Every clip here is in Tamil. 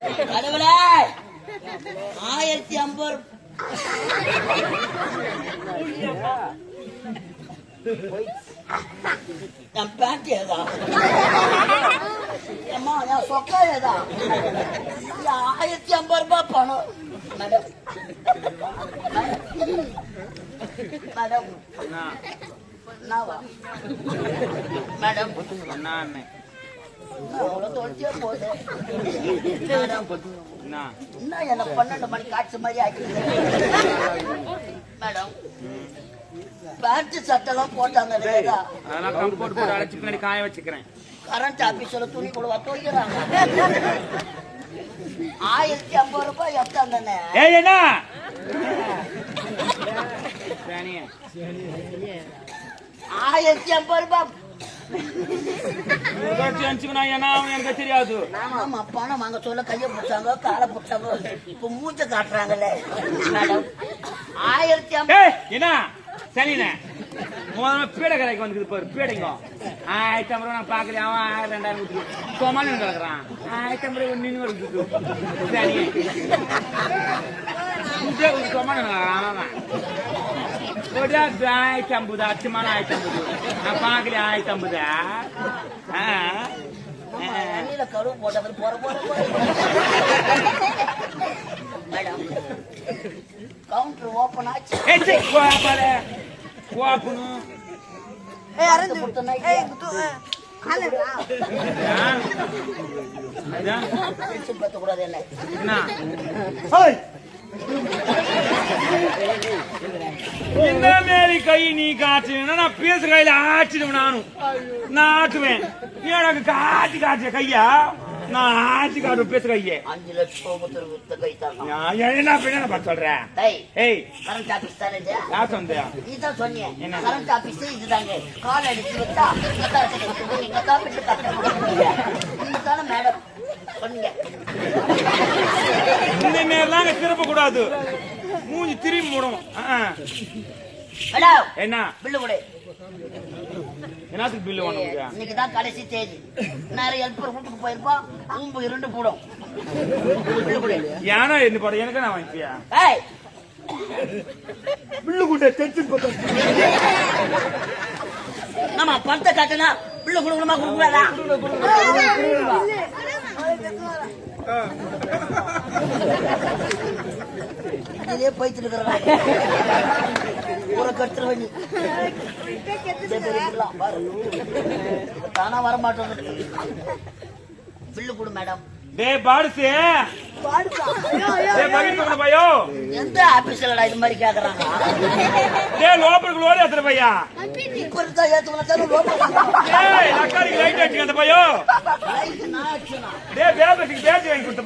கடவுளே 1050 என் பேண்ட் ஏதா அம்மா என் சொக்கா ஏதா 1050 ரூபாய் பணம் மேடம் மேடம் மேடம் என்ன 12 மணி காட்சி மாதிரி ஆக்கிடுது மேடம் பேண்ட் சட்டெல்லாம் போட்டாங்க காய வச்சுக்கிறேன் கரண்ட் ஆபீஸ்ல துணி கொடுவா துவைக்கிறாங்க 1050 ரூபாய் எத்தாங்கண்ணே 1050 ரூபாய் எனக்கு தெரியாது. ஆமா பணம் வாங்க சொல்ல கைய பிடிச்சாங்க காலை பிடிச்சாங்க இப்ப மூஞ்ச காட்டுறாங்கல்ல மேடம் 1050 என்ன சரிண்ணே பீடை கடைக்கு வந்து பாரு பீடைங்க 1050 ரூபா நான் பாக்கலையா 2000 கொடுத்து சோமானு கிடக்குறான் 1050 ரூபாய் நின்று வருது சரி சோமான ஆயிரத்தி அச்சமான 1050 நான் பாக்கலையா 1050 கருவு போட்டது போற போற மேடம் கவுண்டர் ஓபன் ஆச்சு ஓப்பனும் கூடாது என்ன இந்த மாரி கை நீ காட்டுனா நான் பேச கையில ஆச்சிடுவேன் நான் ஆட்டுவேன் எனக்கு காட்சி காய்ச்ச கையா நான் ஆட்சி காட்டுவேன் பேச கையே 5 லட்சம் வித்த கை தான் என்ன பார்த்து சொல்றேன் கரண்ட் ஆபீஸ் தானே யார் சொன்னியா நீதான் சொன்னீங்க கரண்ட் ஆபீஸ் இதுதாங்க கால் அடிச்சு விட்டா நீங்க தான் மேடம் சொன்னீங்க இந்த நேரம் திருப்ப கூடாது மூஞ்சி திரும்பி மூடும் என்ன பில்லு கொடு என்னத்துக்கு பில்லு வாங்க இன்னைக்குதான் கடைசி தேதி நிறைய ஹெல்ப்பர் வீட்டுக்கு போயிருப்போம் ஊம்பு 2 போடும் பில்லு கொடு ஏன்னா என்ன போட எனக்கு நான் வாங்கிப்பியா பில்லு கூட தெரிஞ்சு நம்ம பணத்தை காட்டுனா பில்லு கொடுக்கணுமா கொடுக்கூடாதா இதே போயிட்டு இருக்கிறாங்க ஒரு கட்டுற வண்டி தானா வரமாட்டோம் பில்லு கொடு மேடம் எந்த ஆபீஸ்ல இது மாதிரி கேக்குறாங்க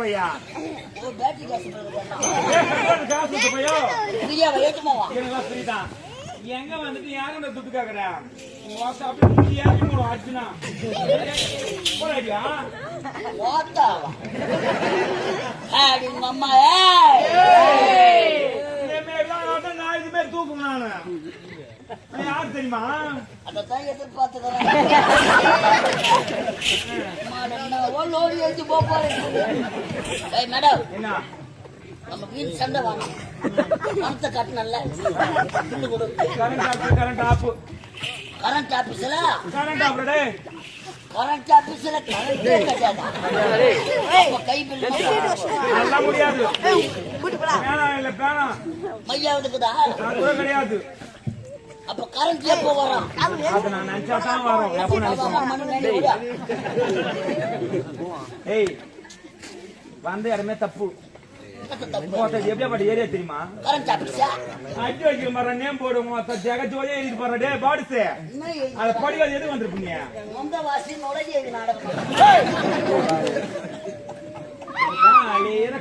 பையா எங்க வந்துட்டு யாரும் துட்டு கேக்குற அர்ஜுனா அம்மா நான் இது மாதிரி தூக்கும் நானு யாரு தெரியுமா அதான் எதிர்பார்த்துக்கிறேன் மேடம் என்ன நம்ம வீட்டு சண்டை வாங்க பணத்தை கட்டணும்ல கரண்ட் ஆஃப் கரண்ட் ஆபீஸ்ல கரண்ட் ஆஃப் டே கரண்ட் ஆபீஸ்ல கரண்டே கட்டாதா கை பில் அதெல்லாம் முடியாது இல்ல பேனா மையா எடுக்குதா கூட கிடையாது அப்ப கரண்ட் எப்போ வரும் அது நான் நினைச்சா தான் வரும் எப்போ நினைச்சா ஏய் வந்த இடமே தப்பு ஏரியா தெரியுமா கரண்ட் ஆபீஸா அடி வைக்கிற மாதிரி நேம் போடுவோம் ஜெகஜோயே எழுதி போற டே பாடுசே அத படிக்காது எது வந்திருப்பீங்க சொந்த வாசி நுழைய நாடகம்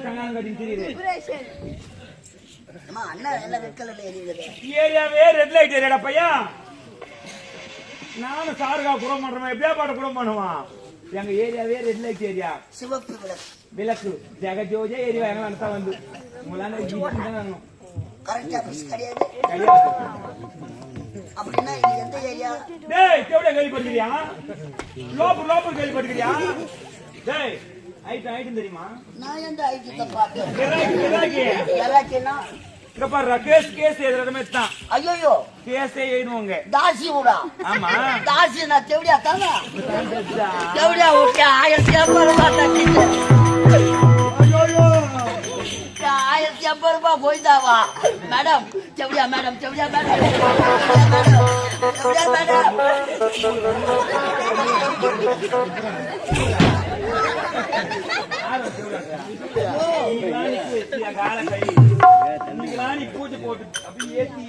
கங்கானம் கட்டி தெரியுது ஏரியாவே ரெட் லைட் ஏரியாடா பையா நானும் சாருகா கூட பண்றேன் எப்படியா பாட்ட கூட பண்ணுவான் எங்க ஏரியாவே ரெட் லைட் ஏரியா சிவப்பு விளக்கு ஜெகஜோஜே ஏரியா எங்க வந்து உங்களால கரண்ட் ஆபீஸ் கிடையாது அப்படின்னா எந்த ஏரியா டேய் கேவல கேள்வி படிக்கிறியா லோப்பு கேள்வி படிக்கிறியா டேய் ஐட்டம் தெரியுமா? நான் எந்த ஐட்டத்தை பார்த்தேன்? இங்க பாரு, கேஸ் எழுதுற மாதிரி தான். ஐயோ கேஸே எழுதுவாங்க. தாசி விடா. ஆமா, தாசி நான் தேவடியா தாங்க. தேவடியா விட்டு 1050 ரூபாய் தட்டிட்டு. 1050 ரூபாய் போய்தாவா மேடம்? தேவடியா மேடம், தேவடியா மேடம், தேவடியா மேடம். பூஜை போட்டு அப்படி ஏத்தி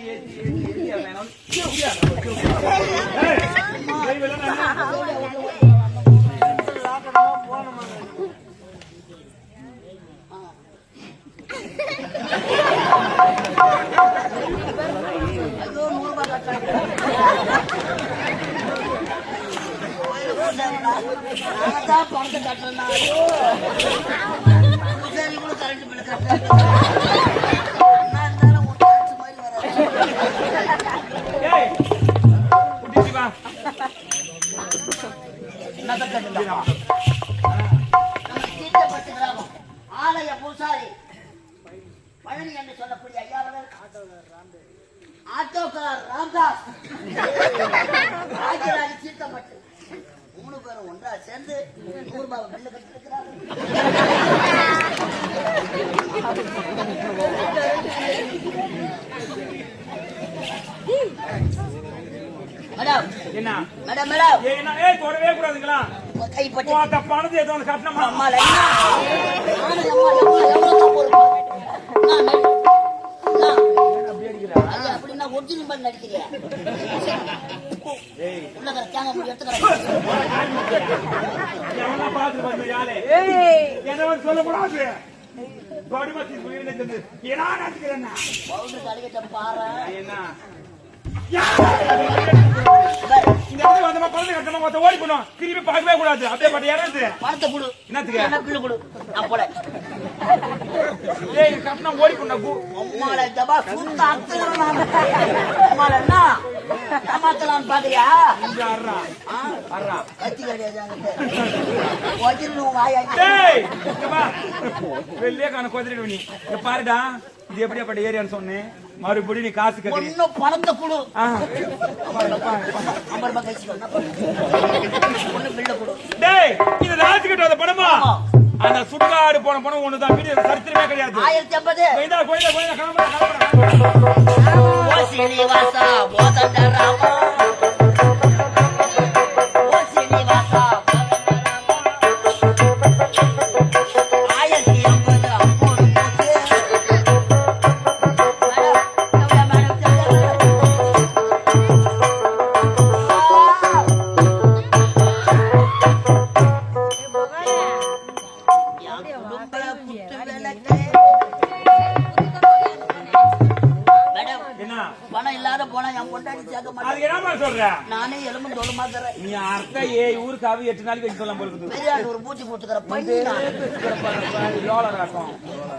பணத்தை கட்டுறா கரண்ட் பில்லு கட்டுறேன். ஆலய பூசாரி பழனி என்று சொல்லக்கூடிய ஐயாவர்கள் ஆட்டோக்கார் ராம்தாஸ் ராஜராஜ தீர்த்தப்பட்டு 3 பேரும் ஒன்றா சேர்ந்து 100 ரூபாய் பில்லு கட்டிருக்கிறார்கள். மேடம் என்ன மேடம் மேடம் என்ன தொடவே கூடாதுங்களா? கைப்பற்றி அந்த பணத்தை ஏதோ கட்டணமா? அம்மா அப்படின்னா ஒரிஜினல் பண்ணி நடிக்கிறியா? உள்ள கேங்க முடி எடுத்துக்கிறேன். சொல்லக்கூடாது. பாரு ஓடி போனோம், திரும்பி பார்க்கவே கூடாது. அப்படியே பட்ட இறந்து பணத்தை கொடு. என்னத்துக்கு கொடு? அப்போல கட்டணம் ஓடி போன ஏமாத்தலாம் பாக்குறியா? வெளியே காண கொதிரிடு நீ பாருடா. இது எப்படியாப்பட்ட ஏரியான்னு சொன்னேன். மறுபடியும் நீ காசு கட்டி பணத்தை கொடு. இது ராஜு கட்டாத பணமா? அந்த சுடுகாடு போன பணம் ஒண்ணுதான். வீடு சரித்திரமே கிடையாது. 1050 சீனிவாசா போதண்டராமா நானே எலும்பு தோலுமா தரேன். நீ அர்த்த ஊருக்கு அவி 8 நாளைக்கு வச்சு சொல்ல போறது. பெரியாண்டு ஒரு பூச்சி போட்டுக்கிற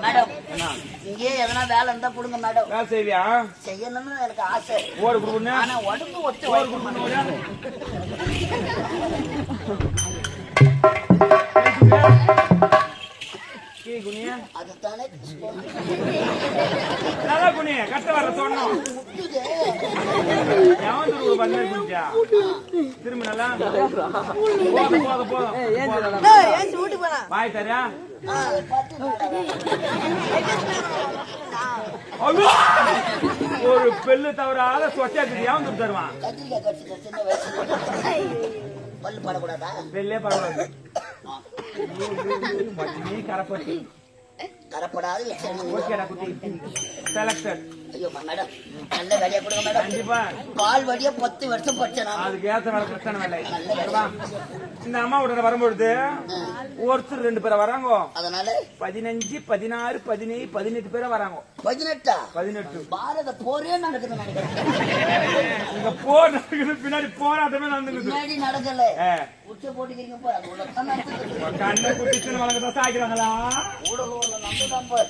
மேடம். இங்கே எதனா வேலை இருந்தா கொடுங்க மேடம். வேலை செய்வியா? செய்யணும்னு எனக்கு ஆசை. ஓடு கொடுக்கணும். ஆனா உடம்பு ஒத்து அதுதானே நல்லா குனி கட்ட வர சொன்னோம். திரும்ப நல்லா பாய் தரியா? ஒரு பெல்லு தவறாத சொச்சாக்கு எவன் தருவான்? பல்லு படக்கூடாதா? பெல்லே படக்கூடாது. கரப்பட்டு கரப்படாது. ஐயோ மேடம் நல்ல வேலையா கொடுங்க மேடம். கண்டிப்பா கால் வழியா 10 வருஷம் படிச்சேன். அதுக்கு ஏத்த வேலை பிரச்சனை வேலை. இந்த அம்மாவோட வரும்பொழுது ஒருத்தர் 2 பேரை வராங்க. அதனால 15, 16, 17, 18 பேரை வராங்க. 18 பாரத போரே நடக்குது நினைக்கிறேன். இங்க போர் நடக்குது, பின்னாடி போராட்டமே நடந்துக்குது. பின்னாடி நடக்கல, உச்ச போட்டுக்கிறீங்க பாரு. கண்ணை குட்டிச்சுன்னு வளர்க்கதான் சாய்க்கிறாங்களா? ஊடகம் நம்பதான் பாரு.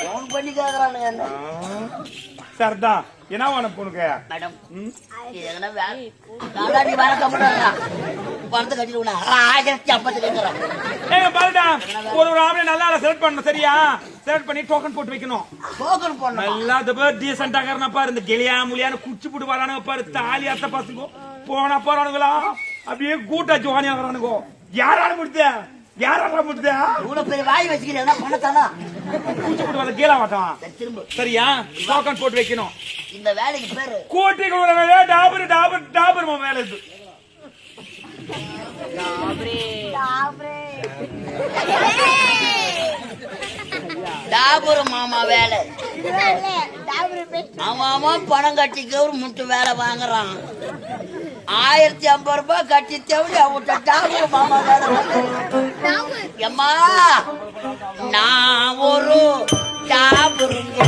போன் பண்ணி கேக்குறானுங்க என்ன சரிதான். என்ன வேணும் பொண்ணுக்கு? மேடம் இது எங்கன்னா நீ வேலை கம்மிடா பணத்தை கட்டிடுவா 1050 ஏங்க பாருடா, ஒரு ஆம்பளை நல்லா செலக்ட் பண்ணணும். சரியா? செலக்ட் பண்ணி டோக்கன் போட்டு வைக்கணும். டோக்கன் போடணும். நல்லா டீசென்டா காரண பாரு. இந்த கிளியா முலியான குச்சி போட்டு வரானுங்க பாரு. தாலி அத்த பசங்க போனா போறானுங்களா அப்படியே கூட்டா ஜோனியா வரானுங்க. யாரால முடிச்ச? யாரால முடிச்ச? இவ்வளவு பெரிய வாய் வச்சுக்கிறேன் பண்ணத்தானா குச்சி போட்டு வர கீழ மாட்டான். திரும்ப சரியா? டோக்கன் போட்டு வைக்கணும். இந்த வேலைக்கு பேரு கோட்டி டாபர் டாபர் டாபர் வேலை இது. டாபர் மாமா வேலை. ஆமா பணம் கட்டி கவுரு முட்டு வேலை வாங்குறான். 1050 ரூபாய் கட்டி தேவை அவட்ட டாபர் மாமா வேலை. எம்மா நான் ஒரு டாபருங்க.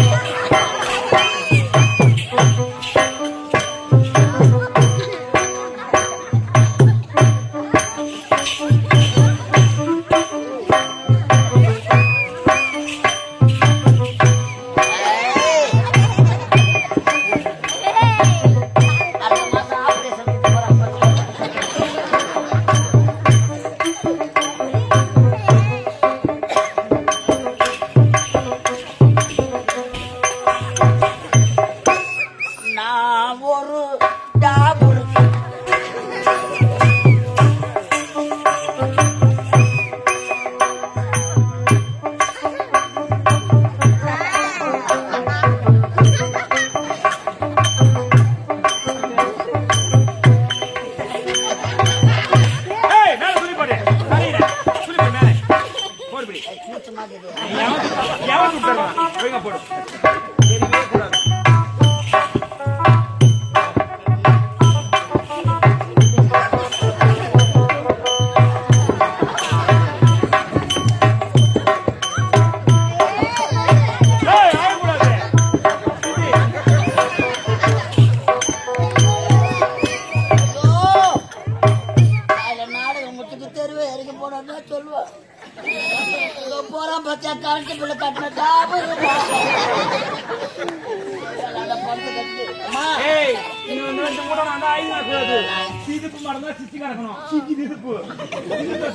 சிரிப்பு மறந்தா சித்தி கிடக்கணும். சிரிப்பு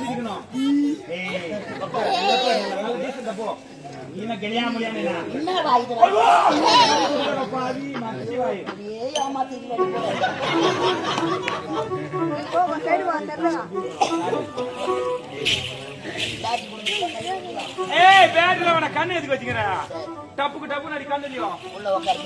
சிரிக்கணும். நீங்க கெளியா முடியாது. பேட்ல வேணா கண்ணு எதுக்கு வச்சுக்கிறேன்? டப்புக்கு டப்பு நடி கண்ணு உள்ள உட்கார்.